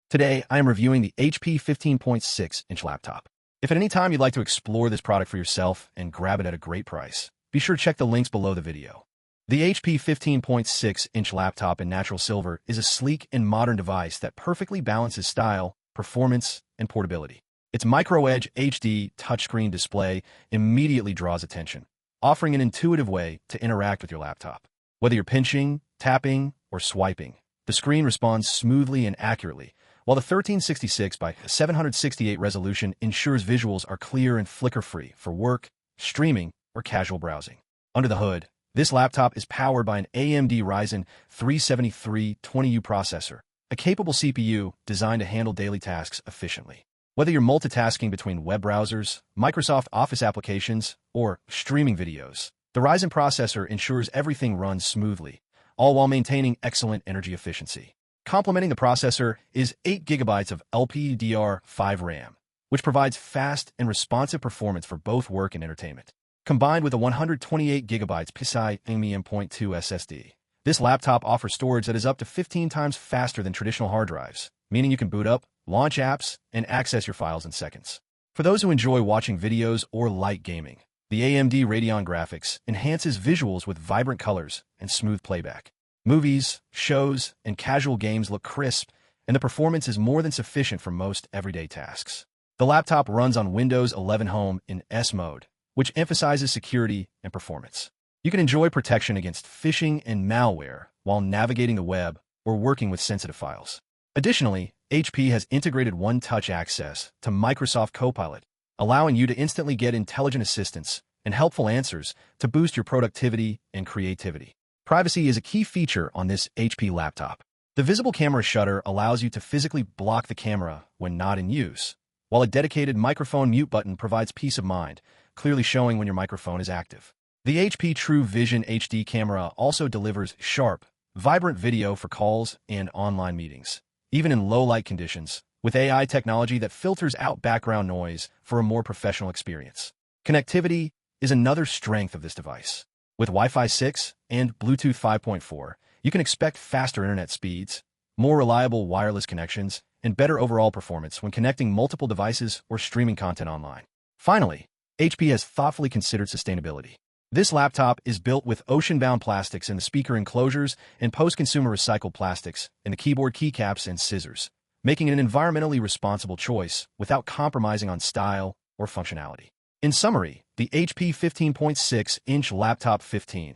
Today, I am reviewing the HP 15.6-inch laptop. If at any time you'd like to explore this product for yourself and grab it at a great price, be sure to check the links below the video. The HP 15.6-inch laptop in natural silver is a sleek and modern device that perfectly balances style, performance, and portability. Its micro-edge HD touchscreen display immediately draws attention, offering an intuitive way to interact with your laptop. Whether you're pinching, tapping, or swiping, the screen responds smoothly and accurately, while the 1366 by 768 resolution ensures visuals are clear and flicker-free for work, streaming, or casual browsing. Under the hood, this laptop is powered by an AMD Ryzen 37320U processor, a capable CPU designed to handle daily tasks efficiently. Whether you're multitasking between web browsers, Microsoft Office applications, or streaming videos, the Ryzen processor ensures everything runs smoothly, all while maintaining excellent energy efficiency. Complementing the processor is 8GB of DDR5 RAM, which provides fast and responsive performance for both work and entertainment. Combined with a 128GB PCIe M.2 SSD, this laptop offers storage that is up to 15 times faster than traditional hard drives, meaning you can boot up, launch apps, and access your files in seconds. For those who enjoy watching videos or light gaming, the AMD Radeon Graphics enhances visuals with vibrant colors and smooth playback. Movies, shows, and casual games look crisp, and the performance is more than sufficient for most everyday tasks. The laptop runs on Windows 11 Home in S mode, which emphasizes security and performance. You can enjoy protection against phishing and malware while navigating the web or working with sensitive files. Additionally, HP has integrated one-touch access to Microsoft Copilot, allowing you to instantly get intelligent assistance and helpful answers to boost your productivity and creativity. Privacy is a key feature on this HP laptop. The visible camera shutter allows you to physically block the camera when not in use, while a dedicated microphone mute button provides peace of mind, clearly showing when your microphone is active. The HP True Vision HD camera also delivers sharp, vibrant video for calls and online meetings, even in low-light conditions, with AI technology that filters out background noise for a more professional experience. Connectivity is another strength of this device. With Wi-Fi 6 and Bluetooth 5.4, you can expect faster internet speeds, more reliable wireless connections, and better overall performance when connecting multiple devices or streaming content online. Finally, HP has thoughtfully considered sustainability. This laptop is built with ocean-bound plastics in the speaker enclosures and post-consumer recycled plastics in the keyboard keycaps and scissors, making it an environmentally responsible choice without compromising on style or functionality. In summary, the HP 15.6-inch Laptop 15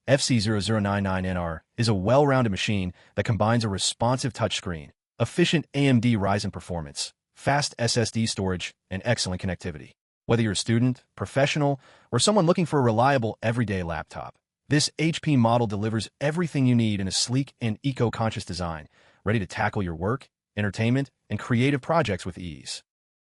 FC0099NR is a well-rounded machine that combines a responsive touchscreen, efficient AMD Ryzen performance, fast SSD storage, and excellent connectivity. Whether you're a student, professional, or someone looking for a reliable everyday laptop, this HP model delivers everything you need in a sleek and eco-conscious design, ready to tackle your work, entertainment, and creative projects with ease.